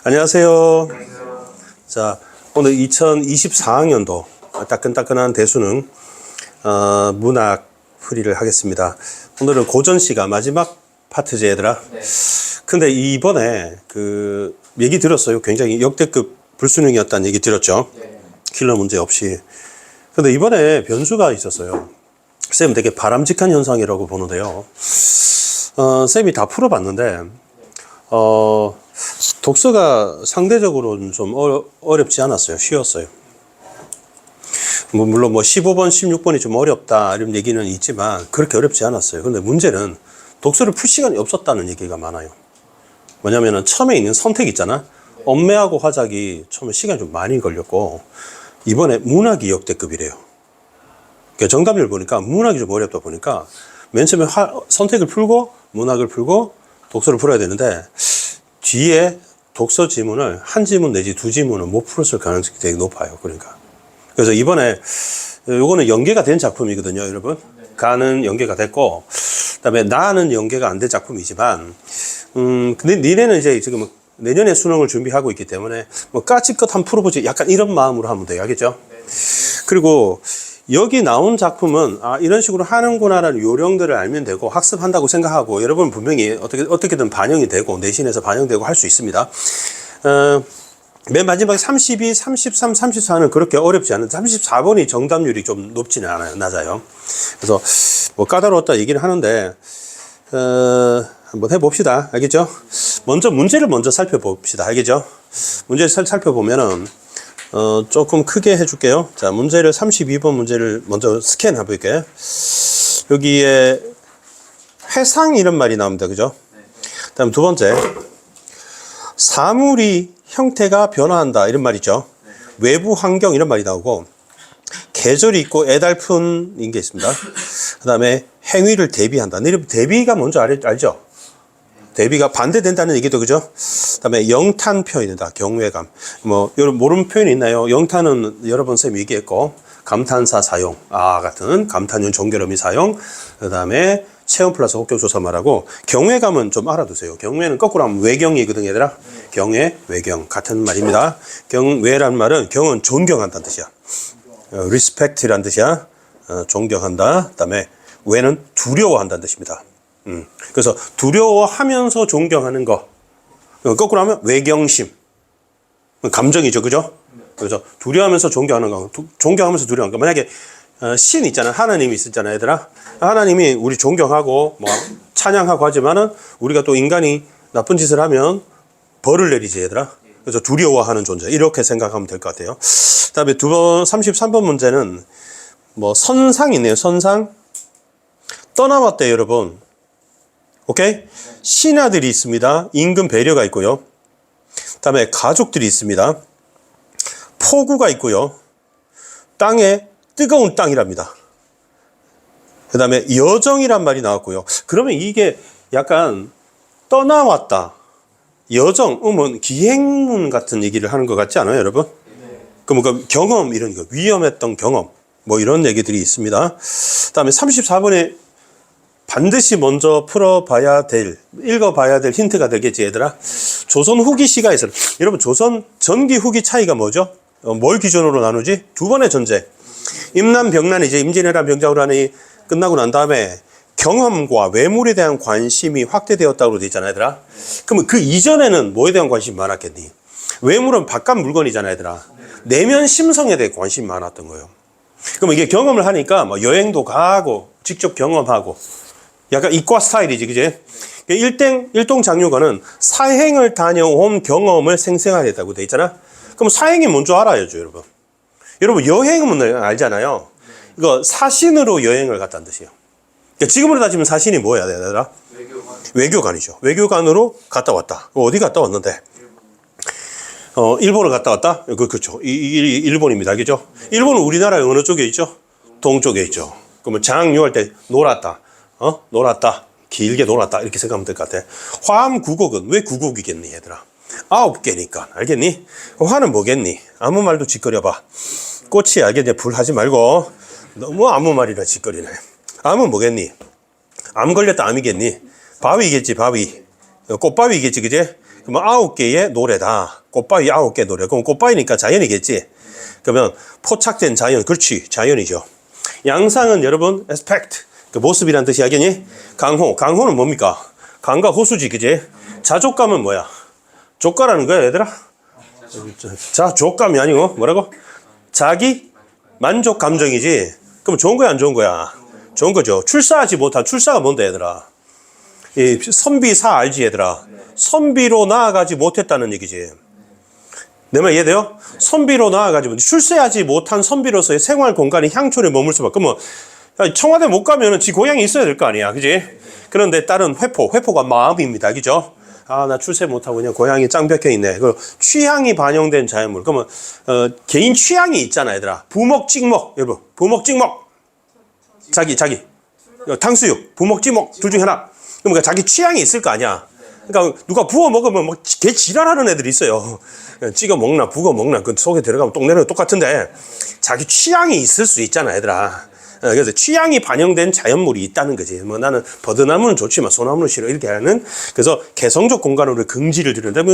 안녕하세요. 자, 오늘 2024학년도 따끈따끈한 대수능 문학 풀이를 하겠습니다. 오늘은 고전시가 마지막 파트제 얘들아. 근데 이번에 그 얘기 들었어요. 굉장히 역대급 불수능이었다는 얘기 들었죠. 킬러 문제 없이. 근데 이번에 변수가 있었어요. 쌤 되게 바람직한 현상이라고 보는데요. 쌤이 다 풀어봤는데 독서가 상대적으로는 좀 어렵지 않았어요. 쉬웠어요. 물론 15번, 16번이 좀 어렵다 이런 얘기는 있지만 그렇게 어렵지 않았어요. 근데 문제는 독서를 풀 시간이 없었다는 얘기가 많아요. 뭐냐면은 처음에 있는 선택 있잖아. 엄매하고 화작이 처음에 시간이 좀 많이 걸렸고 이번에 문학이 역대급이래요. 그러니까 정답률 보니까 문학이 좀 어렵다 보니까 맨 처음에 선택을 풀고 문학을 풀고 독서를 풀어야 되는데 뒤에 독서 지문을 한 지문 내지 두 지문은 못 풀었을 가능성이 되게 높아요. 그러니까. 그래서 이번에 요거는 연계가 된 작품이거든요, 여러분. 가는 연계가 됐고, 그다음에 나는 연계가 안 된 작품이지만, 근데 니네는 이제 지금 내년에 수능을 준비하고 있기 때문에 뭐 까짓것 한번 풀어보지 약간 이런 마음으로 하면 돼요, 알겠죠? 그리고 여기 나온 작품은 이런 식으로 하는구나라는 요령들을 알면 되고 학습한다고 생각하고 여러분 분명히 어떻게든 반영이 되고 내신에서 반영되고 할 수 있습니다. 맨 마지막에 32, 33, 34는 그렇게 어렵지 않은데 34번이 정답률이 좀 높지는 않아요. 낮아요. 그래서 뭐 까다로웠다 얘기를 하는데 한번 해봅시다. 알겠죠? 문제를 먼저 살펴봅시다. 알겠죠? 문제를 살펴보면은 조금 크게 해줄게요. 자, 문제를 32번 문제를 먼저 스캔 해볼게요. 여기에 회상 이런 말이 나옵니다. 그죠? 다음 두 번째, 사물이 형태가 변화한다 이런 말이죠. 외부 환경 이런 말이 나오고 계절이 있고 애달픈인 게 있습니다. 그 다음에 행위를 대비한다. 대비가 뭔지 알죠? 대비가 반대된다는 얘기도 그죠? 그다음에 영탄 표현이다. 경외감. 뭐 여러분 모르는 표현이 있나요? 영탄은 여러 번 쌤이 얘기했고 감탄사 사용, 같은 감탄형 종결어미 사용. 그다음에 체험 플러스 혹격 조사 말하고 경외감은 좀 알아두세요. 경외는 거꾸로 하면 외경이거든 얘들아. 경외, 외경 같은 말입니다. 경외란 말은 경은 존경한다는 뜻이야. respect란 뜻이야. 존경한다. 그다음에 외는 두려워한다는 뜻입니다. 그래서 두려워하면서 존경하는 거. 거꾸로 하면 외경심. 감정이죠. 그죠? 그래서 두려워하면서 존경하는 거. 존경하면서 두려워하는 거. 만약에 신 있잖아. 하나님이 있었잖아, 얘들아. 하나님이 우리 존경하고 뭐 찬양하고 하지만은 우리가 또 인간이 나쁜 짓을 하면 벌을 내리지, 얘들아. 그래서 두려워하는 존재. 이렇게 생각하면 될 것 같아요. 그다음에 33번 문제는 뭐 선상이 있네요. 선상. 떠나왔대, 여러분. 오케이? 신하들이 있습니다. 임금 배려가 있고요. 그다음에 가족들이 있습니다. 포구가 있고요. 땅에 뜨거운 땅이랍니다. 그다음에 여정이란 말이 나왔고요. 그러면 이게 약간 떠나왔다. 여정, 기행문 같은 얘기를 하는 것 같지 않아요, 여러분? 그럼 경험 이런 거, 위험했던 경험, 뭐 이런 얘기들이 있습니다. 그다음에 34번에 반드시 먼저 읽어봐야 될 힌트가 되겠지, 얘들아. 조선 후기 시가 있어요. 여러분, 조선 전기 후기 차이가 뭐죠? 뭘 기준으로 나누지? 두 번의 전쟁. 임난, 병난, 이제 임진왜란, 병자호란이 끝나고 난 다음에 경험과 외물에 대한 관심이 확대되었다고 되어 있잖아, 얘들아. 그러면 그 이전에는 뭐에 대한 관심이 많았겠니? 외물은 바깥 물건이잖아, 얘들아. 내면 심성에 대해 관심이 많았던 거예요. 그럼 이게 경험을 하니까 뭐 여행도 가고 직접 경험하고 약간 이과 스타일이지, 그지? 일동 장류가는 사행을 다녀온 경험을 생생하게 되어 있잖아? 그럼 사행이 뭔지 알아야죠, 여러분. 여러분, 여행은 알잖아요. 이거 사신으로 여행을 갔다는 뜻이에요. 그러니까 지금으로 따지면 사신이 뭐야, 얘들아? 외교관이죠. 외교관으로 갔다 왔다. 어디 갔다 왔는데? 일본을 갔다 왔다? 그렇죠. 일본입니다. 그죠? 일본은 우리나라의 어느 쪽에 있죠? 동쪽에 있죠. 그러면 장유할 때 놀았다. 놀았다. 길게 놀았다. 이렇게 생각하면 될 것 같아. 화암구곡은 왜 구곡이겠니, 얘들아? 9개니까. 알겠니? 화는 뭐겠니? 아무 말도 짓거려봐. 꽃이 알겠니? 불 하지 말고. 너무 아무 말이라 짓거리네. 암은 뭐겠니? 암 걸렸다 암이겠니? 바위겠지, 바위. 꽃바위겠지, 그제? 그러면 9개의 노래다. 꽃바위 9개 노래. 그럼 꽃바위니까 자연이겠지. 그러면 포착된 자연, 그렇지, 자연이죠. 양상은 여러분 aspect, 그 모습이란 뜻이 하겠니? 강호, 강호는 뭡니까? 강과 호수지, 그지? 자족감은 뭐야? 조가라는 거야, 얘들아? 자, 족감이 아니고 뭐라고? 자기 만족 감정이지. 그럼 좋은 거야, 안 좋은 거야? 좋은 거죠. 출사하지 못한, 출사가 뭔데, 얘들아? 이 선비사 알지, 얘들아? 선비로 나아가지 못했다는 얘기지. 내 말 이해돼요? 선비로 나아가지, 출세하지 못한 선비로서의 생활 공간이 향촌에 머물 수밖에. 그러면 청와대 못 가면은 지 고향이 있어야 될 거 아니야, 그지? 그런데 다른 회포가 마음입니다, 그죠? 아, 나 출세 못하고 그냥 고향이 짱박혀 있네. 그 취향이 반영된 자연물. 그러면 개인 취향이 있잖아, 얘들아. 부먹 찍먹, 여러분, 부먹 찍먹. 자기 탕수육, 부먹 찍먹 둘 중에 하나. 그러니까 자기 취향이 있을 거 아니야. 그러니까 누가 부어 먹으면 뭐 개 지랄하는 애들이 있어요. 찍어 먹나 부어 먹나 그 속에 들어가면 똥 내려도 똑같은데 자기 취향이 있을 수 있잖아, 얘들아. 그래서 취향이 반영된 자연물이 있다는 거지. 뭐 나는 버드나무는 좋지만 소나무는 싫어, 이렇게 하는. 그래서 개성적 공간으로 긍지를 드는데,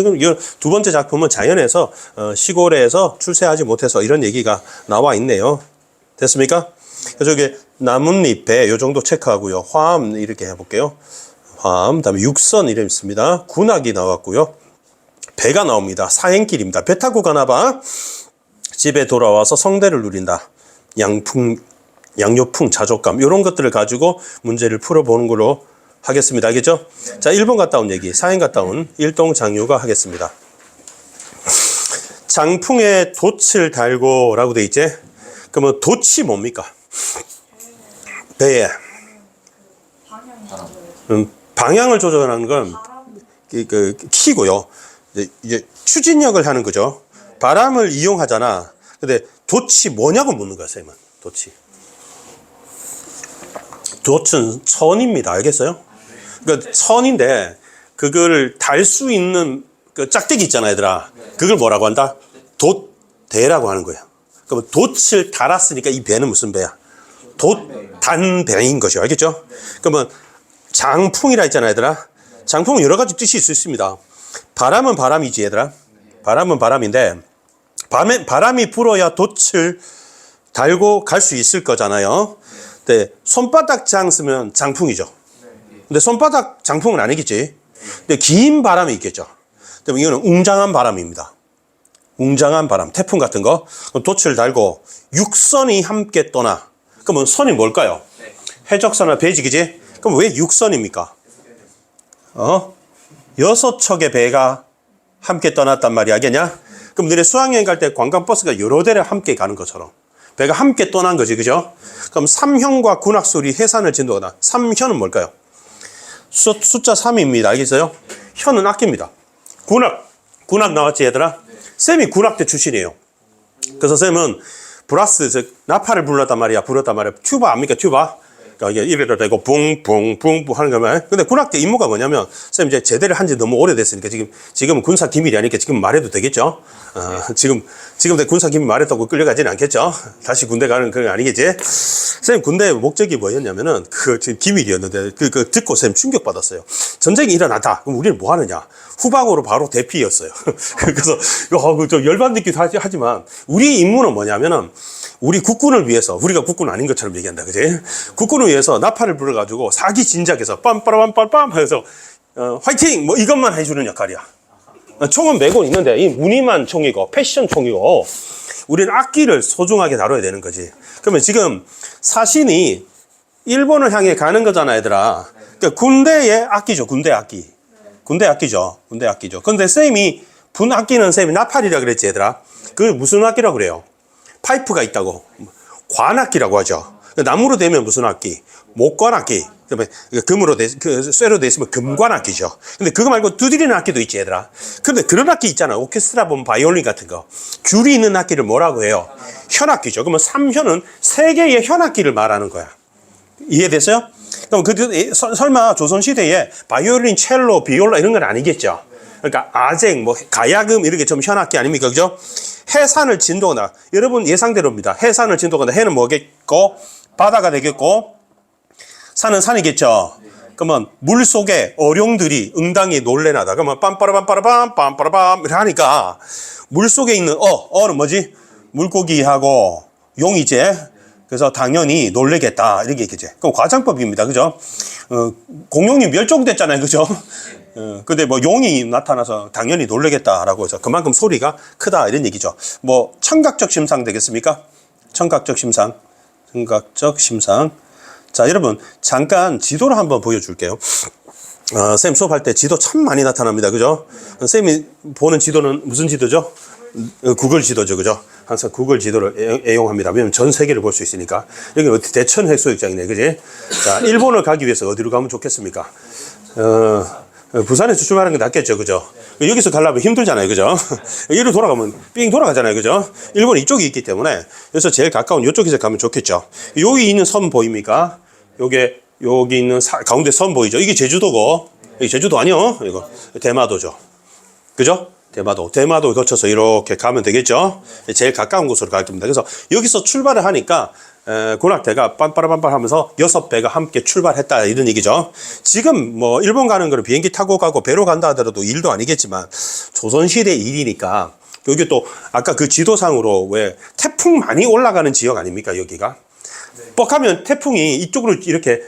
두 번째 작품은 자연에서 시골에서 출세하지 못해서 이런 얘기가 나와 있네요. 됐습니까? 그래서 이게 나뭇잎에 요 정도 체크하고요. 화암 이렇게 해볼게요. 화암, 다음에 육선 이름 있습니다. 군악이 나왔고요. 배가 나옵니다. 사행길입니다. 배 타고 가나봐. 집에 돌아와서 성대를 누린다. 양요풍, 자족감 이런 것들을 가지고 문제를 풀어보는 걸로 하겠습니다. 알겠죠? 자, 1번 갔다 온 얘기, 사행 갔다 온 일동장유가 하겠습니다. 장풍에 돛을 달고 라고 돼 있지? 그러면 돛이 뭡니까? 배에 방향을 조절하는 건 키고요. 이제 추진력을 하는 거죠. 바람을 이용하잖아. 근데 돛이 뭐냐고 묻는 거야, 쌤은. 돛은 천입니다. 알겠어요? 그러니까 천인데 그걸 달 수 있는 그 짝대기 있잖아, 얘들아. 그걸 뭐라고 한다? 돛대라고 하는 거야. 그럼 돛을 달았으니까 이 배는 무슨 배야? 돛단배인 것이죠. 알겠죠? 그러면 장풍이라 했잖아, 얘들아. 장풍은 여러 가지 뜻이 있습니다. 바람은 바람이지, 얘들아. 바람은 바람인데 바람이 불어야 돛을 달고 갈 수 있을 거잖아요. 근데 손바닥 장 쓰면 장풍이죠. 근데 손바닥 장풍은 아니겠지. 근데 긴 바람이 있겠죠. 그럼 이거는 웅장한 바람입니다. 웅장한 바람, 태풍 같은 거. 돛을 달고 육선이 함께 떠나. 그러면 선이 뭘까요? 해적선이나 배지기지? 그럼 왜 육선입니까? 6척의 배가 함께 떠났단 말이야, 알겠냐? 그럼 너네 수학여행 갈 때 관광버스가 여러 대를 함께 가는 것처럼 배가 함께 떠난 거지, 그죠? 그럼 삼현과 군악소리 해산을 진도하다. 삼현은 뭘까요? 숫자 3입니다. 알겠어요? 현은 악기입니다. 군악 나왔지, 얘들아? 쌤이 군악대 출신이에요. 그래서 쌤은 브라스, 즉 나팔을 불렀단 말이야. 튜바 압니까, 튜바? 그러니까 이게 입에다 대고 붕붕붕붕 하는 거면. 근데 군악대 임무가 뭐냐면, 쌤 이제 제대를 한 지 너무 오래됐으니까 지금은 군사 기밀이 아니니까 지금 말해도 되겠죠? 지금 내 군사 기밀 말했다고 끌려가지는 않겠죠? 다시 군대 가는 그건 아니겠지? 쌤 군대 목적이 뭐였냐면은 지금 기밀이었는데 그 듣고 쌤 충격받았어요. 전쟁이 일어났다. 그럼 우리는 뭐 하느냐? 후방으로 바로 대피였어요. 그래서 저 열받기도 하지만 우리 임무는 뭐냐면은 우리 국군을 위해서, 우리가 국군 아닌 것처럼 얘기한다, 그지? 국군을 위해서 나팔을 불어가지고 사기 진작해서 빰빠라빰빰빰 해서 화이팅! 뭐 이것만 해주는 역할이야. 총은 메고 있는데 이 무늬만 총이고 패션 총이고 우리는 악기를 소중하게 다뤄야 되는 거지. 그러면 지금 사신이 일본을 향해 가는 거잖아, 얘들아. 그러니까 군대의 악기죠, 군대 악기죠. 근데 쌤이 분악기는 쌤이 나팔이라 그랬지, 얘들아. 그걸 무슨 악기라고 그래요? 파이프가 있다고. 관악기라고 하죠. 나무로 되면 무슨 악기? 목관악기. 그다음에 금으로 쇠로 돼 있으면 금관악기죠. 근데 그거 말고 두드리는 악기도 있지, 얘들아. 근데 그런 악기 있잖아. 오케스트라 보면 바이올린 같은 거. 줄이 있는 악기를 뭐라고 해요? 현악기죠. 그러면 3현은 3개의 현악기를 말하는 거야. 이해됐어요? 그럼 설마 조선시대에 바이올린, 첼로, 비올라 이런 건 아니겠죠? 그러니까 아쟁, 가야금 이렇게 좀 현악기 아닙니까? 그죠? 해산을 진도하다. 여러분 예상대로입니다. 해산을 진도하다. 해는 뭐겠고? 바다가 되겠고, 산은 산이겠죠? 그러면 물 속에 어룡들이 응당이 놀래나다. 그러면 빰빠라빰빠라빰 빰빠라빰 이렇게 하니까 물 속에 있는 어는 뭐지? 물고기하고 용이지. 그래서 당연히 놀래겠다 이렇게 얘기지. 그럼 과장법입니다. 그죠? 공룡이 멸종됐잖아요. 그죠? 근데 뭐 용이 나타나서 당연히 놀래겠다라고 해서 그만큼 소리가 크다 이런 얘기죠. 뭐 청각적 심상 되겠습니까? 청각적 심상. 자, 여러분 잠깐 지도를 한번 보여줄게요. 쌤 수업할 때 지도 참 많이 나타납니다. 그죠? 쌤이 보는 지도는 무슨 지도죠? 구글 지도죠. 그죠? 항상 구글 지도를 애용합니다. 왜냐면 전 세계를 볼 수 있으니까. 여기는 어디 대천 해수욕장이네. 그지? 자, 일본을 가기 위해서 어디로 가면 좋겠습니까? 부산에서 출발하는 게 낫겠죠. 그죠? 여기서 가려면 힘들잖아요. 그죠? 이리로 돌아가면 삥 돌아가잖아요. 그죠? 일본이 이쪽이 있기 때문에 그래서 제일 가까운 이쪽에서 가면 좋겠죠. 여기 있는 섬 보입니까? 여기 있는 가운데 섬 보이죠? 이게 제주도고, 이게 제주도 아니요? 이거 대마도죠. 그죠? 대마도 거쳐서 이렇게 가면 되겠죠? 제일 가까운 곳으로 갈 겁니다. 그래서 여기서 출발을 하니까 군악대가 빰빠라빰빠 하면서 6배가 함께 출발했다 이런 얘기죠. 지금 뭐 일본 가는 거는 비행기 타고 가고 배로 간다 하더라도 일도 아니겠지만 조선시대 일이니까 여기 또 아까 그 지도상으로 왜 태풍 많이 올라가는 지역 아닙니까 여기가? 뻑하면 태풍이 이쪽으로 이렇게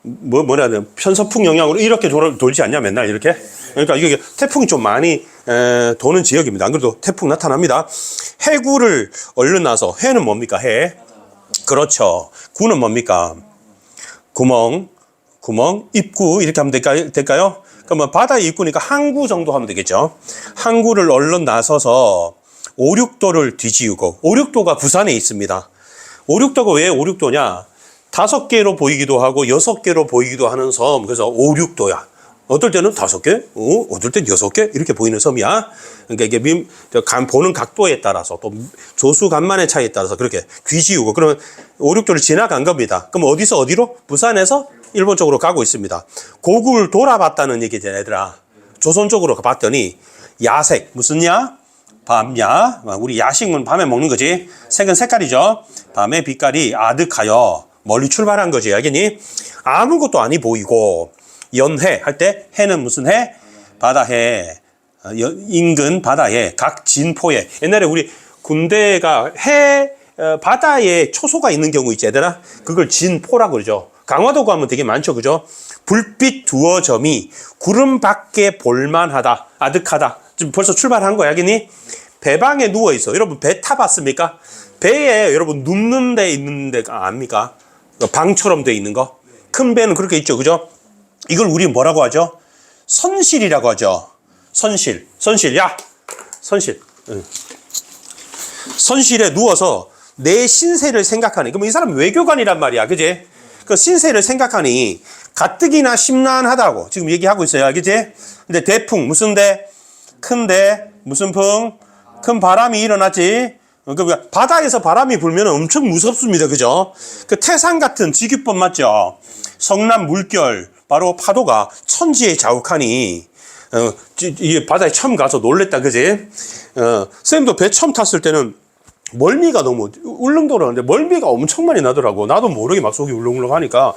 뭐라 해야 돼? 편서풍 영향으로 이렇게 돌지 않냐 맨날 이렇게? 그러니까 이게 태풍이 좀 많이 도는 지역입니다. 안 그래도 태풍 나타납니다. 해구를 얼른 나서 해는 뭡니까? 해. 그렇죠. 구는 뭡니까? 구멍, 입구 이렇게 하면 될까요? 그러면 바다의 입구니까 항구 정도 하면 되겠죠. 항구를 얼른 나서서 오륙도를 뒤지우고 오륙도가 부산에 있습니다. 오륙도가 왜 오륙도냐? 5개로 보이기도 하고 6개로 보이기도 하는 섬. 그래서 오륙도야. 어떨 때는 5개, 어떨 때는 6개 이렇게 보이는 섬이야. 그러니까 이게 보는 각도에 따라서 또 조수간만의 차이에 따라서 그렇게 뒤지우고 그러면 오륙도를 지나간 겁니다. 그럼 어디서 어디로? 부산에서 일본 쪽으로 가고 있습니다. 고구를 돌아봤다는 얘기잖아, 얘들아. 조선 쪽으로 봤더니 야색 무슨 야? 밤야. 우리 야식은 밤에 먹는 거지. 색은 색깔이죠. 밤의 빛깔이 아득하여 멀리 출발한 거지. 알겠니? 아무것도 아니 보이고 연해 할 때 해는 무슨 해? 바다해. 인근 바다에 각 진포에 옛날에 우리 군대가 바다에 초소가 있는 경우 있지 얘들아. 그걸 진포라고 그러죠. 강화도 가면 되게 많죠. 그죠? 불빛 두어 점이 구름 밖에 볼만하다. 아득하다. 지금 벌써 출발한 거야. 알겠니? 배방에 누워 있어. 여러분 배 타봤습니까? 배에 여러분 눕는 데 있는 데가 압니까? 방처럼 돼 있는 거. 큰 배는 그렇게 있죠. 그죠? 이걸 우리 뭐라고 하죠? 선실이라고 하죠. 선실. 선실에 누워서 내 신세를 생각하니. 그럼 이 사람 외교관이란 말이야. 그지? 그 신세를 생각하니 가뜩이나 심란하다고 지금 얘기하고 있어요. 그지? 근데 대풍, 무슨 대? 큰 대, 무슨 풍? 큰 바람이 일어났지. 그러니까 바다에서 바람이 불면 엄청 무섭습니다. 그죠? 그 태산 같은 지규법 맞죠? 성남 물결, 바로 파도가 천지에 자욱하니, 이 바다에 처음 가서 놀랬다. 그지? 쌤도 배 처음 탔을 때는 멀미가 너무 울릉도라는데 멀미가 엄청 많이 나더라고. 나도 모르게 막 속이 울렁울렁 하니까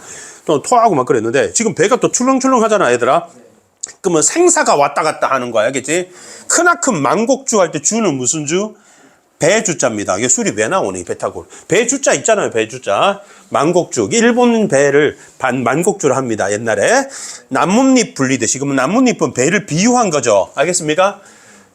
또 토하고 막 그랬는데 지금 배가 또 출렁출렁 하잖아, 얘들아. 그러면 생사가 왔다 갔다 하는 거야. 알겠지? 크나큰 만곡주 할 때 주는 무슨 주? 배주자입니다. 이게 술이 왜 나오니? 배 타고. 배주자 있잖아요. 배주자. 만곡주. 일본 배를 만곡주를 합니다. 옛날에. 나뭇잎 불리듯이. 그러면 나뭇잎은 배를 비유한 거죠. 알겠습니까?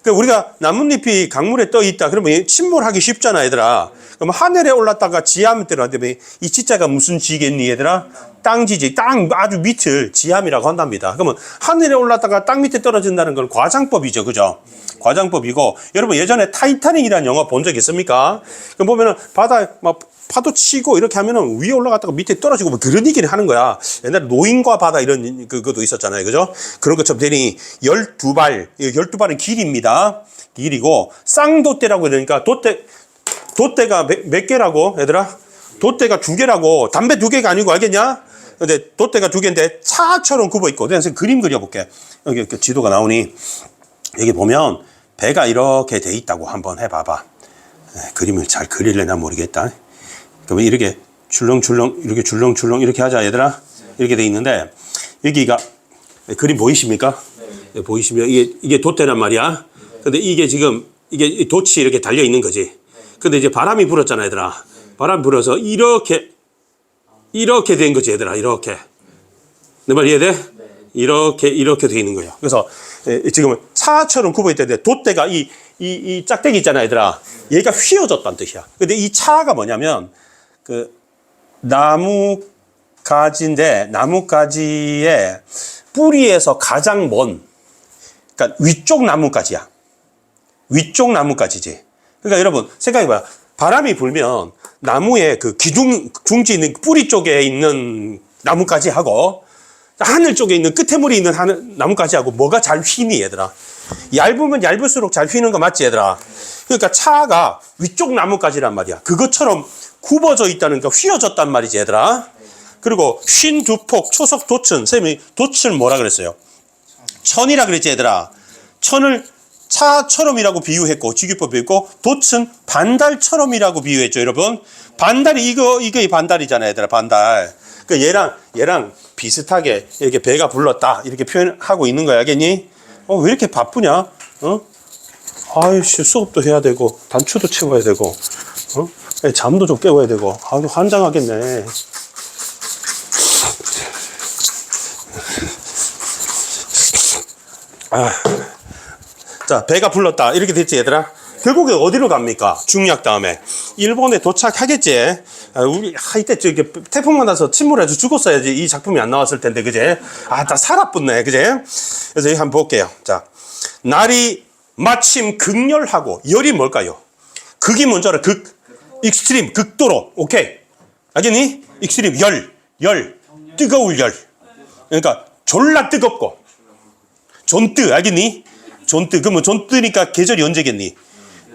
그러니까 우리가 나뭇잎이 강물에 떠 있다. 그러면 침몰하기 쉽잖아, 얘들아. 그럼 하늘에 올랐다가 지하면 때라는데 이 지자가 무슨 지겠니, 얘들아? 땅지지. 땅 아주 밑을 지함이라고 한답니다. 그러면 하늘에 올랐다가 땅 밑에 떨어진다는 건 과장법이죠. 그죠? 과장법이고, 여러분 예전에 타이타닉이라는 영화 본 적 있습니까? 그럼 보면은 바다에 막 파도 치고 이렇게 하면은 위에 올라갔다가 밑에 떨어지고 뭐 그런 얘기를 하는 거야. 옛날에 노인과 바다 이런 그것도 있었잖아요. 그죠? 그런 것처럼 되니 12발은 길입니다. 길이고 쌍돛대라고 그러니까 돛대가 몇 개라고 얘들아? 돛대가 2개라고. 담배 2개가 아니고 알겠냐? 근데 돛대가 2개인데 차처럼 굽어 있고. 내가 선생님 그림 그려볼게. 여기 지도가 나오니 여기 보면 배가 이렇게 돼 있다고 한번 해봐봐. 그림을 잘 그릴려나 모르겠다. 그러면 이렇게 줄렁줄렁 이렇게 하자 얘들아. 이렇게 돼 있는데 여기가 그림 보이십니까? 네. 보이시면 이게 돛대란 말이야. 근데 이게 지금 이게 돛이 이렇게 달려 있는 거지. 근데 이제 바람이 불었잖아, 얘들아. 바람이 불어서 이렇게 된 거지, 얘들아. 이렇게. 내 말 이해돼? 이렇게 돼 있는 거예요. 그래서 지금 차처럼 굽어 있는데 돛대가 이 짝대기 있잖아, 얘들아. 얘가 휘어졌다는 뜻이야. 근데 이 차가 뭐냐면 그 나뭇가지인데 나뭇가지의 뿌리에서 가장 먼, 그러니까 위쪽 나뭇가지야. 위쪽 나뭇가지지. 그러니까 여러분 생각해봐. 바람이 불면 나무의 그 중지 있는 뿌리 쪽에 있는 나뭇가지하고 하늘 쪽에 있는 끝에물이 있는 나뭇가지하고 뭐가 잘 휘니, 얘들아? 얇으면 얇을수록 잘 휘는 거 맞지, 얘들아? 그러니까 차가 위쪽 나뭇가지란 말이야. 그것처럼 굽어져 있다는 거, 휘어졌단 말이지, 얘들아. 그리고 쉰 두 폭 초석 돛은, 선생님이 돛을 뭐라 그랬어요? 천이라 그랬지, 얘들아. 천을 차처럼이라고 비유했고, 직유법 비유했고, 돛은 반달처럼이라고 비유했죠, 여러분. 반달이 이게 반달이잖아, 얘들아, 반달. 그 얘랑 비슷하게 이렇게 배가 불렀다, 이렇게 표현하고 있는 거야, 알겠니? 왜 이렇게 바쁘냐? 아이씨, 수업도 해야 되고, 단추도 채워야 되고, 잠도 좀 깨워야 되고, 환장하겠네. 자, 배가 불렀다. 이렇게 됐지, 얘들아? 결국에 어디로 갑니까? 중략 다음에. 일본에 도착하겠지? 이때 저기 태풍만 나서 침몰해서 죽었어야지 이 작품이 안 나왔을 텐데, 그제? 다 살아붙네, 그제? 그래서 여기 한번 볼게요. 자, 날이 마침 극렬하고, 열이 뭘까요? 극이 뭔지 알아? 익스트림, 극도로. 오케이. 알겠니? 익스트림, 열. 뜨거울 열. 그러니까, 졸라 뜨겁고. 존뜨, 알겠니? 존뜨. 그러면 존뜨니까 계절이 언제겠니?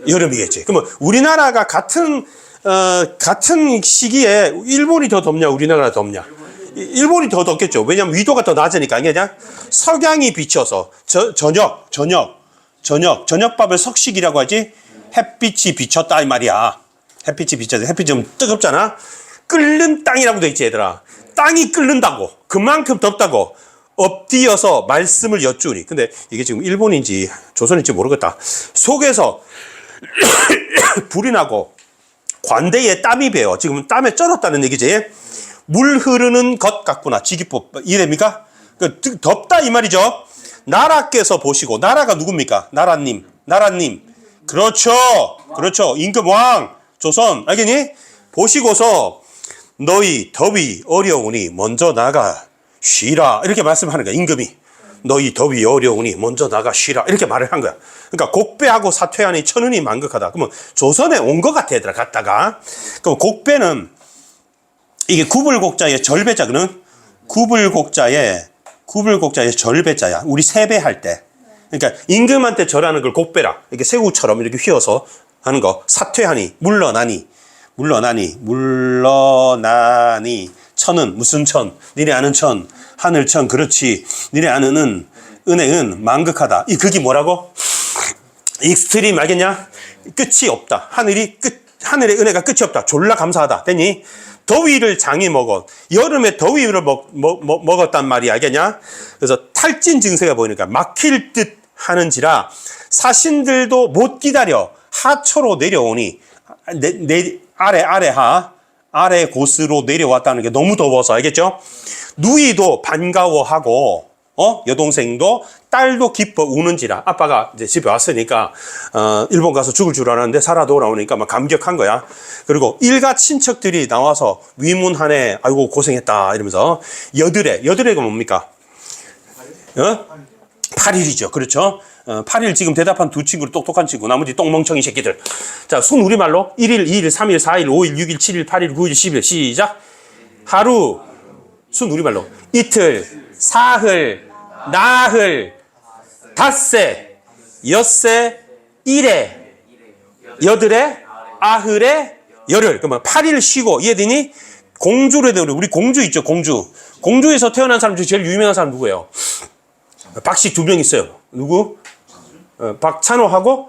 여름이겠지. 그러면 우리나라가 같은 시기에 일본이 더 덥냐, 우리나라가 덥냐? 일본이 더 덥겠죠. 왜냐면 위도가 더 낮으니까. 그냥 석양이 비쳐서 저녁밥을 석식이라고 하지. 햇빛이 비쳤다 이 말이야. 햇빛이 비쳐서 햇빛이 좀 뜨겁잖아. 끓는 땅이라고 돼 있지, 얘들아. 땅이 끓는다고. 그만큼 덥다고. 엎드려서 말씀을 여쭈니. 근데 이게 지금 일본인지 조선인지 모르겠다. 속에서 불이 나고 관대에 땀이 배어. 지금 땀에 쩔었다는 얘기지. 물 흐르는 것 같구나. 직유법 이해됩니까? 덥다 이 말이죠. 나라께서 보시고. 나라가 누굽니까? 나라님. 그렇죠. 임금왕 조선. 알겠니? 보시고서 너희 더위 어려우니 먼저 나가 쉬라. 이렇게 말씀하는 거야, 임금이. 너희 더위 어려우니 먼저 나가 쉬라. 이렇게 말을 한 거야. 그러니까 곡배하고 사퇴하니 천은이 만극하다. 그러면 조선에 온 것 같아, 얘들아, 갔다가. 그럼 곡배는 이게 구불곡자의 절배자거든. 구불곡자의 절배자야. 우리 세배할 때. 그러니까 임금한테 절하는 걸 곡배라. 이렇게 새우처럼 이렇게 휘어서 하는 거. 사퇴하니, 물러나니. 천은 무슨 천? 니네 아는 천, 하늘천. 그렇지. 니네 아는 은혜은 만극하다. 이 극이 뭐라고? 익스트림 알겠냐? 끝이 없다. 하늘의 은혜가 끝이 없다. 졸라 감사하다. 됐니? 더위를 장이 먹어. 여름에 더위를 먹었단 말이야. 알겠냐? 그래서 탈진 증세가 보이니까 막힐 듯 하는지라 사신들도 못 기다려 하초로 내려오니 아래 곳으로 내려왔다는 게 너무 더워서. 알겠죠? 누이도 반가워하고 여동생도 딸도 기뻐 우는지라. 아빠가 이제 집에 왔으니까 일본 가서 죽을 줄 알았는데 살아 돌아오니까 막 감격한 거야. 그리고 일가 친척들이 나와서 위문하네. 아이고 고생했다 이러면서. 여드레가 뭡니까? 8일이죠. 그렇죠? 8일 지금 대답한 두 친구를 똑똑한 친구, 나머지 똥멍청이 새끼들. 자, 순 우리말로 1일, 2일, 3일, 4일, 5일, 6일, 7일, 8일, 9일, 10일. 시작. 하루. 순 우리말로 이틀, 사흘, 나흘, 닷새, 엿새, 일회, 여드레, 아흘에, 열흘. 그러면 8일 쉬고. 이해되니? 공주를 해도 우리 공주 있죠, 공주. 공주에서 태어난 사람 중에 제일 유명한 사람 누구예요? 박씨 2명 있어요. 누구? 박찬호하고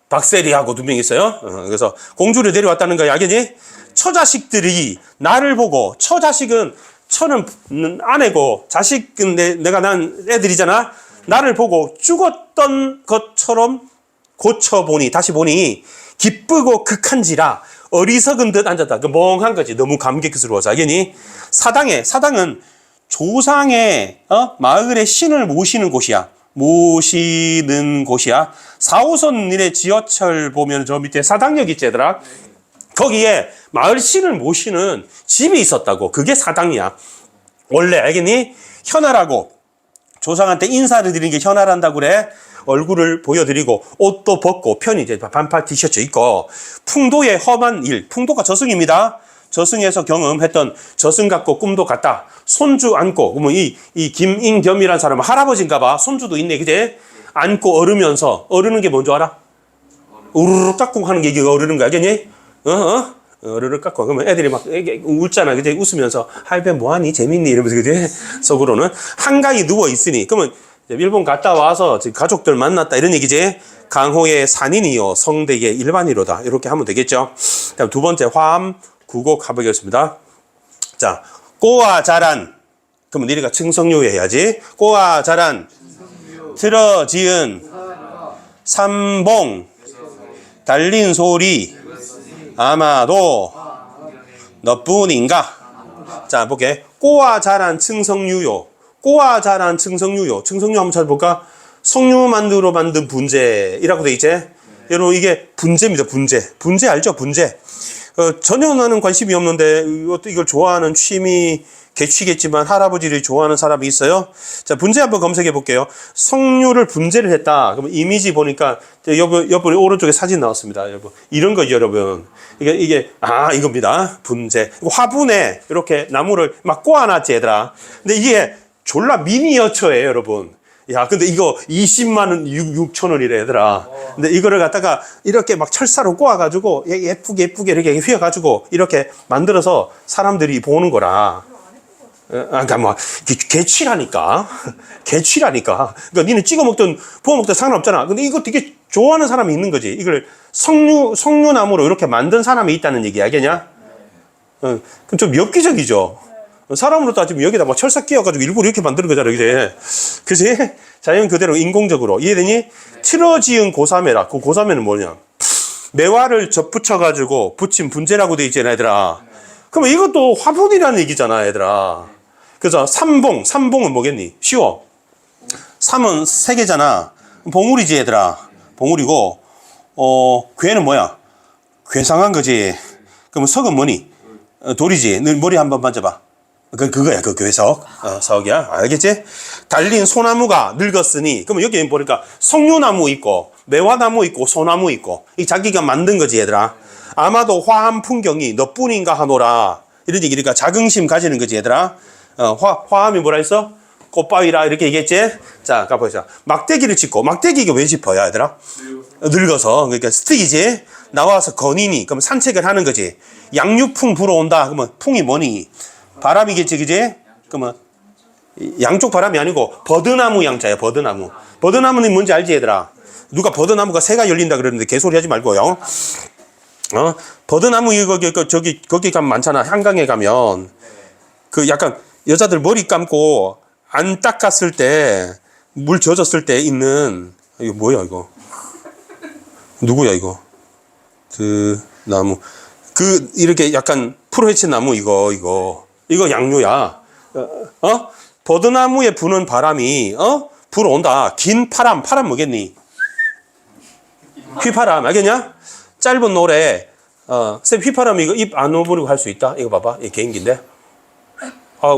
박세리하고 2명 있어요. 그래서 공주를 내려왔다는 거야. 알겠니? 처자식들이 나를 보고, 처자식은 천은 아내고 자식은 내가 난 애들이잖아. 나를 보고 죽었던 것처럼 고쳐보니 다시 보니 기쁘고 극한지라 어리석은 듯 앉았다. 그 멍한 거지. 너무 감격스러워서. 알겠니? 사당은 조상의 마을의 신을 모시는 곳이야. 모시는 곳이야. 4호선 일의 지하철 보면 저 밑에 사당역 있지 얘들아. 거기에 마을 신을 모시는 집이 있었다고. 그게 사당이야. 원래 알겠니? 현아라고 조상한테 인사를 드리는 게 현아란다고 그래. 얼굴을 보여드리고 옷도 벗고 편히 이제 반팔 티셔츠 입고 풍도의 험한 일. 풍도가 저승입니다. 저승에서 경험했던 저승 같고 꿈도 같다. 손주 안고, 그러면 이 김인겸이라는 사람은 할아버지인가 봐. 손주도 있네, 그제? 안고 얼으면서, 얼으는 게 뭔지 알아? 우르르 깎고 하는 게 이게 얼으는 거 알겠니? 어르르 깎고. 그러면 애들이 막 웃잖아, 그제? 웃으면서, 할배 뭐하니? 재밌니? 이러면서, 그제? 속으로는. 한가히 누워있으니. 그러면 일본 갔다 와서 가족들 만났다, 이런 얘기지? 강호의 산인이요, 성대의 일반이로다. 이렇게 하면 되겠죠? 다음 두 번째, 화암. 구곡 가보겠습니다. 자, 꼬아 자란. 그러면 니네가 증성유 해야지. 꼬아 자란. 틀어 지은. 삼봉. 달린 소리. 아마도 너뿐인가. 자, 볼게. 꼬아 자란 증성유요. 꼬아 자란 증성유요. 증성유 한번 찾아볼까? 석유 만두로 만든 분재이라고 돼 있지? 여러분, 이게 분재입니다. 분재 알죠? 분재. 전혀 나는 관심이 없는데 이걸 좋아하는 취미 개취겠지만 할아버지를 좋아하는 사람이 있어요. 자, 분재 한번 검색해 볼게요. 석류를 분재를 했다. 그럼 이미지 보니까 여러분 오른쪽에 사진 나왔습니다. 여러분 이런 거 여러분 이게 이겁니다. 분재. 화분에 이렇게 나무를 막 꼬아놨지 얘들아. 근데 이게 졸라 미니어처예요, 여러분. 야, 근데 이거 20만 6천 원이래, 얘들아. 근데 이거를 갖다가 이렇게 막 철사로 꼬아가지고 예쁘게 이렇게 휘어가지고 이렇게 만들어서 사람들이 보는 거라. 그러니까 뭐, 개취라니까. 개취라니까. 그러니까 니는 찍어 먹든 부어 먹든 상관없잖아. 근데 이거 되게 좋아하는 사람이 있는 거지. 이걸 석류나무로 이렇게 만든 사람이 있다는 얘기야, 알겠냐? 그럼 좀 엽기적이죠. 사람으로 따지면 여기다 막 철사 끼워가지고 일부러 이렇게 만드는 거잖아, 그제? 그지? 자연 그대로 인공적으로. 이해되니? 틀어지은 고사매라. 그 고사매는 뭐냐? 매화를 접붙여가지고 붙인 분재라고 돼 있잖아, 얘들아. 그러면 이것도 화분이라는 얘기잖아, 얘들아. 그래서 삼봉은 뭐겠니? 쉬워. 삼은 세 개잖아. 봉우리지, 얘들아. 봉우리고, 괴는 뭐야? 괴상한 거지. 그러면 석은 뭐니? 돌이지. 너 머리 한번 만져봐. 그거야, 그 괴석. 석이야. 알겠지? 달린 소나무가 늙었으니, 그러면 여기 보니까 석류나무 있고, 매화나무 있고, 소나무 있고, 이 자기가 만든 거지, 얘들아. 아마도 화한 풍경이 너뿐인가 하노라. 이런 얘기니까 자긍심 가지는 거지, 얘들아. 화함이 뭐라 했어? 꽃바위라, 이렇게 얘기했지? 자, 가보자. 막대기를 짚고, 막대기가 왜 짚어야, 얘들아? 늙어서. 그러니까 스틱이지? 나와서 거니니, 그럼 산책을 하는 거지. 양유풍 불어온다. 그러면 풍이 뭐니? 바람이겠지, 그지? 그러면 양쪽 바람이 아니고 버드나무 양자야, 버드나무. 버드나무는 뭔지 알지, 얘들아? 누가 버드나무가 새가 열린다 그러는데 개소리 하지 말고요. 버드나무 거기 가면 많잖아. 한강에 가면 그 약간 여자들 머리 감고 안 닦았을 때 물 젖었을 때 있는 이거 뭐야 이거? 누구야 이거? 그 나무 이렇게 약간 풀어헤친 나무 이거 양류야. 버드나무에 부는 바람이 불어온다. 긴 파람 뭐겠니? 휘파람 알겠냐? 짧은 노래 쌤 휘파람 이거 입 안 오므리고 할 수 있다. 이거 봐봐, 이 개인기인데.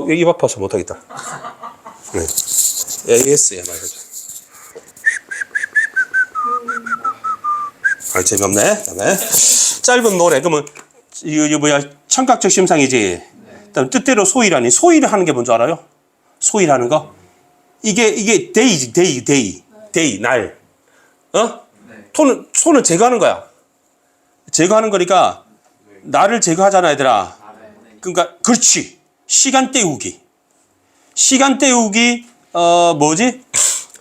입 아파서 못하겠다. 네. ASMR 해줘. 재미없네. 그다음에 짧은 노래 그러면 이거 뭐야? 청각적 심상이지. 그다음 뜻대로 소일하니. 소일을 하는 게 뭔지 알아요? 소일하는 거? 이게 데이지, 데이 날. 손을 제거하는 거야. 제거하는 거니까 나를 제거하잖아, 얘들아. 그러니까 그렇지. 시간 때우기. 뭐지?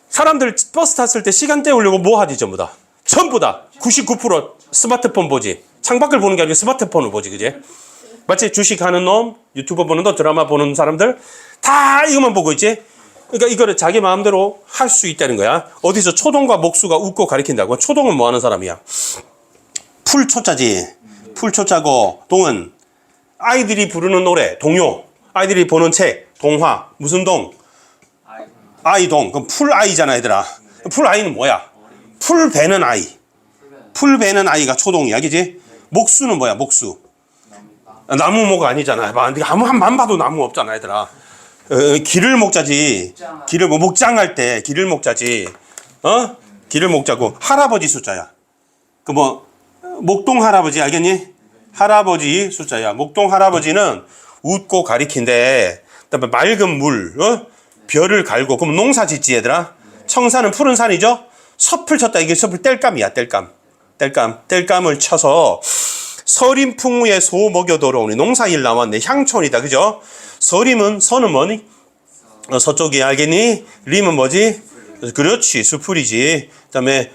사람들 버스 탔을 때 시간 때우려고 뭐 하지, 전부 다? 99% 스마트폰 보지. 창밖을 보는 게 아니라 스마트폰을 보지, 그지? 맞지? 주식하는 놈, 유튜브 보는 놈, 드라마 보는 사람들 다 이것만 보고 있지? 그러니까 이거를 자기 마음대로 할 수 있다는 거야. 어디서 초동과 목수가 웃고 가리킨다고? 초동은 뭐 하는 사람이야? 풀초자지. 풀초자고 동은 아이들이 부르는 노래, 동요. 아이들이 보는 책, 동화. 무슨 동? 아이동. 그럼 풀아이잖아, 얘들아. 풀아이는 뭐야? 풀 베는 아이. 풀 베는 아이가 초동이야, 그지? 목수는 뭐야, 목수? 나무모가 아니잖아. 아무만 봐도 나무 없잖아, 얘들아. 길을 목자지. 길을 목장할 때 길을 목자지. 길을 목자고 할아버지 숫자야. 그 목동 할아버지 알겠니? 할아버지 숫자야. 목동 할아버지는 웃고 가리킨데, 그다음에 맑은 물, 별을 갈고, 그럼 농사 짓지 얘들아. 청산은 푸른 산이죠. 섭을 쳤다. 이게 섭을 뗄감이야. 뗄감을 쳐서 서림풍우에 소 먹여 돌아오니 농사일 나왔네. 향촌이다. 그죠? 서림은 서는 뭐니? 서쪽이 알겠니? 림은 뭐지? 그렇지. 수풀이지. 그다음에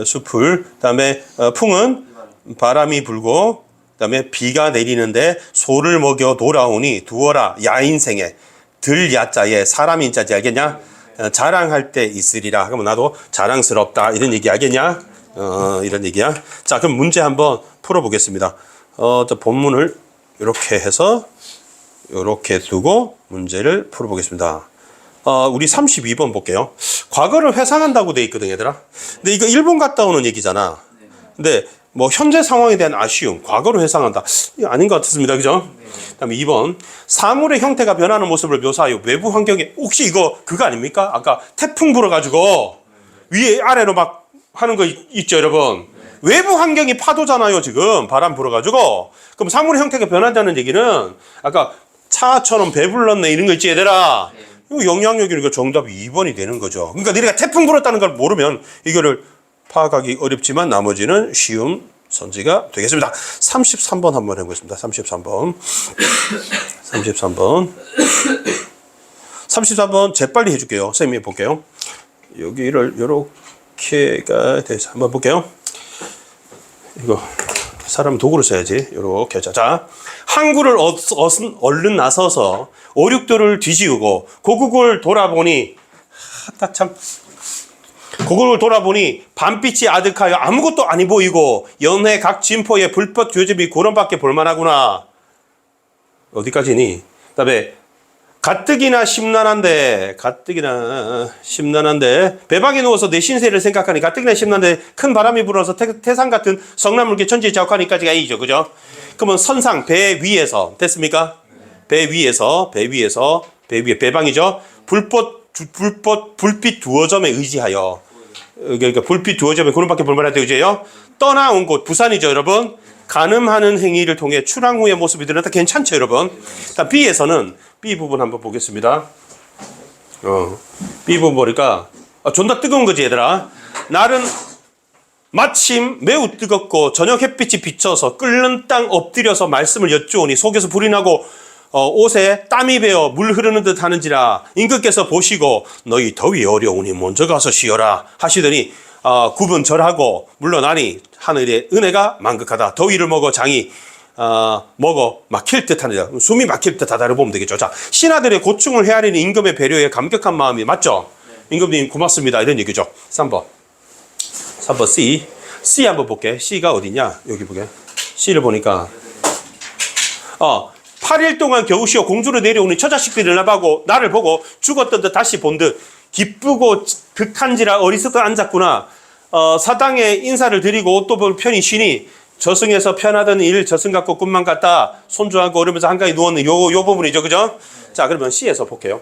수풀. 그다음에 풍은 바람이 불고, 그다음에 비가 내리는데 소를 먹여 돌아오니 두어라 야인생에 들야자에 사람인자지 알겠냐? 자랑할 때 있으리라. 그러면 나도 자랑스럽다 이런 얘기 알겠냐? 이런 얘기야. 자, 그럼 문제 한번 풀어보겠습니다. 저 본문을 이렇게 해서 이렇게 두고 문제를 풀어보겠습니다. 우리 32번 볼게요. 과거를 회상한다고 돼 있거든, 얘들아. 근데 이거 일본 갔다 오는 얘기잖아. 근데 뭐 현재 상황에 대한 아쉬움, 과거를 회상한다. 이거 아닌 것 같습니다, 그죠? 그다음에 2번 사물의 형태가 변하는 모습을 묘사하여 외부 환경에, 혹시 이거 그거 아닙니까? 아까 태풍 불어가지고 위에 아래로 막 하는 거 있죠, 여러분. 외부 환경이 파도잖아요, 지금 바람 불어가지고. 그럼 사물의 형태가 변한다는 얘기는 아까 차처럼 배불렀네 이런 거 있지, 얘들아. 이거 영향력이니까 정답이 2번이 되는 거죠. 그러니까 너희가 태풍 불었다는 걸 모르면 이거를 파악하기 어렵지만 나머지는 쉬운 선지가 되겠습니다. 33번 한번 해보겠습니다. 33번 재빨리 해줄게요. 선생님이 볼게요. 여기를 요렇게가 돼서 한번 볼게요. 이거 사람 도구를 써야지. 요렇게. 자, 항구를 얼른 나서서 오륙도를 뒤지우고 고국을 돌아보니 고국을 돌아보니 밤빛이 아득하여 아무것도 아니 보이고 연해 각 진포의 불법 교집이 그런밖에 볼만하구나. 어디까지니? 그다음에 가뜩이나 심란한데 배방에 누워서 내 신세를 생각하니 가뜩이나 심란한데 큰 바람이 불어서 태산 같은 성나물개 천지에 자욱하니까지가 A죠, 그죠? 그러면 선상 배 위에서 됐습니까? 배 위에 배방이죠. 불빛 두어 점에 의지하여, 그러니까 불빛 두어 점에 그런밖에 볼만하다, 그죠요? 떠나온 곳 부산이죠, 여러분. 간음하는 행위를 통해 출항 후의 모습이 드러났다. 괜찮죠, 여러분? B에서는 B 부분 한번 보겠습니다. B 부분 보니까 존나 뜨거운 거지, 얘들아. 날은 마침 매우 뜨겁고 저녁 햇빛이 비쳐서 끓는 땅 엎드려서 말씀을 여쭈오니 속에서 불이 나고 옷에 땀이 배어 물 흐르는 듯 하는지라 임금께서 보시고 너희 더위 어려우니 먼저 가서 쉬어라 하시더니 굽은 절하고 물러나니 하늘의 은혜가 만극하다. 더위를 먹어 장이 먹어 막힐 듯 하느냐. 숨이 막힐 듯 하다를 보면 되겠죠. 자, 신하들의 고충을 헤아리는 임금의 배려에 감격한 마음이 맞죠? 임금님 고맙습니다 이런 얘기죠. 3번 C 한번 볼게. C가 어디냐? 여기 보게. C를 보니까 8일 동안 겨우 쉬어 공주로 내려오는 처자식들이 나를 보고 죽었던 듯 다시 본 듯 기쁘고 극한지라 어리석어 앉았구나. 사당에 인사를 드리고 또 편히 쉬니 저승에서 편하던 일 저승 같고 꿈만 같다. 손주하고 오르면서 한가히 누웠는 요 부분이죠, 그죠? 자, 그러면 C에서 볼게요.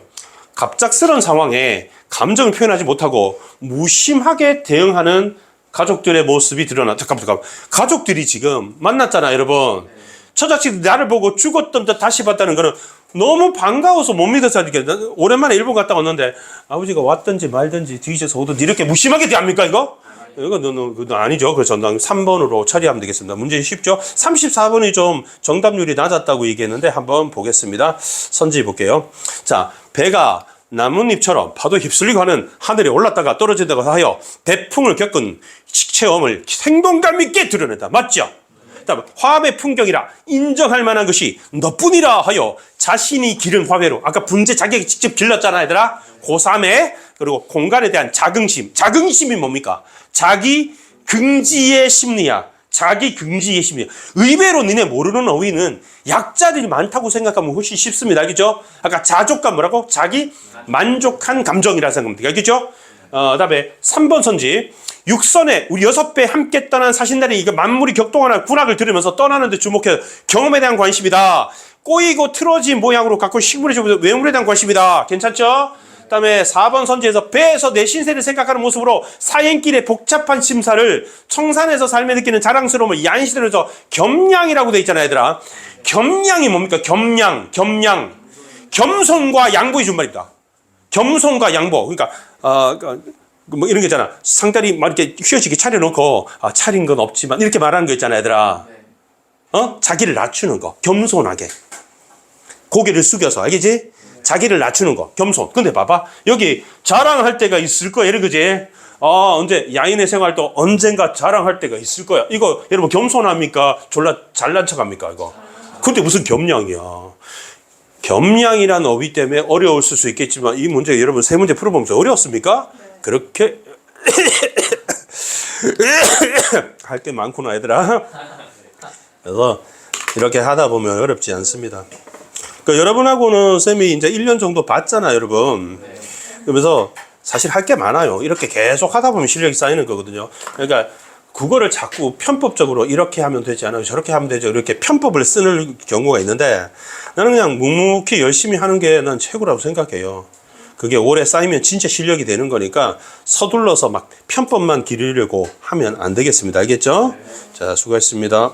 갑작스러운 상황에 감정을 표현하지 못하고 무심하게 대응하는 가족들의 모습이 드러났다. 잠깐만. 가족들이 지금 만났잖아, 여러분. 처자식이 나를 보고 죽었던 듯 다시 봤다는 거는 너무 반가워서 못 믿어서 오랜만에 일본 갔다 왔는데 아버지가 왔든지 말든지 뒤져서 오든지 이렇게 무심하게 대합니까, 이거? 이거 아니죠. 그래서 3번으로 처리하면 되겠습니다. 문제 쉽죠? 34번이 좀 정답률이 낮았다고 얘기했는데 한번 보겠습니다. 선지 볼게요. 자, 배가 나뭇잎처럼 파도 휩쓸리고 하는 하늘에 올랐다가 떨어진다고 하여 대풍을 겪은 체험을 생동감 있게 드러낸다. 맞죠? 그다음 화합의 풍경이라 인정할 만한 것이 너뿐이라 하여 자신이 기른 화훼로 아까 분재 자기가 직접 길렀잖아 얘들아. 고3에 그리고 공간에 대한 자긍심. 자긍심이 뭡니까? 자기 긍지의 심리야. 자기 긍지의 심리. 의외로 니네 모르는 어휘는 약자들이 많다고 생각하면 훨씬 쉽습니다. 알겠죠? 아까 자족감 뭐라고? 자기 만족한 감정이라 생각합니다. 알겠죠? 그다음에 3번 선지. 육선에 우리 6배 함께 떠난 사신들이 이거 만물이 격동하는 군악을 들으면서 떠나는데 주목해 경험에 대한 관심이다. 꼬이고 틀어진 모양으로 갖고 식물의 외물에 대한 관심이다. 괜찮죠? 그다음에 4번 선지에서 배에서 내 신세를 생각하는 모습으로 사행길의 복잡한 심사를 청산에서 삶에 느끼는 자랑스러움을 야인시대로서 겸양이라고 돼 있잖아요, 얘들아. 겸양이 뭡니까? 겸양. 겸손과 양보의 준말입니다. 겸손과 양보. 그러니까 뭐 이런 게 있잖아. 상다리 막 이렇게 휘어지게 차려놓고 차린 건 없지만 이렇게 말하는 거 있잖아, 얘들아. 자기를 낮추는 거. 겸손하게. 고개를 숙여서, 알겠지? 자기를 낮추는 거, 겸손. 근데 봐봐. 여기 자랑할 때가 있을 거야. 이런 거지. 언제 야인의 생활도 언젠가 자랑할 때가 있을 거야. 이거 여러분 겸손합니까? 졸라 잘난 척합니까? 이거. 근데 무슨 겸양이야. 겸양이라는 어휘 때문에 어려웠을 수 있겠지만 이 문제 여러분 세 문제 풀어보면서 어려웠습니까? 그렇게 할 게 많구나 얘들아. 그래서 이렇게 하다 보면 어렵지 않습니다. 그러니까 여러분하고는 쌤이 이제 1년 정도 봤잖아요, 여러분. 그러면서 사실 할 게 많아요. 이렇게 계속 하다 보면 실력이 쌓이는 거거든요. 그러니까 국어를 자꾸 편법적으로 이렇게 하면 되지 않아요, 저렇게 하면 되죠. 이렇게 편법을 쓰는 경우가 있는데 나는 그냥 묵묵히 열심히 하는 게 난 최고라고 생각해요. 그게 오래 쌓이면 진짜 실력이 되는 거니까 서둘러서 막 편법만 기르려고 하면 안 되겠습니다. 알겠죠? 자, 수고하셨습니다.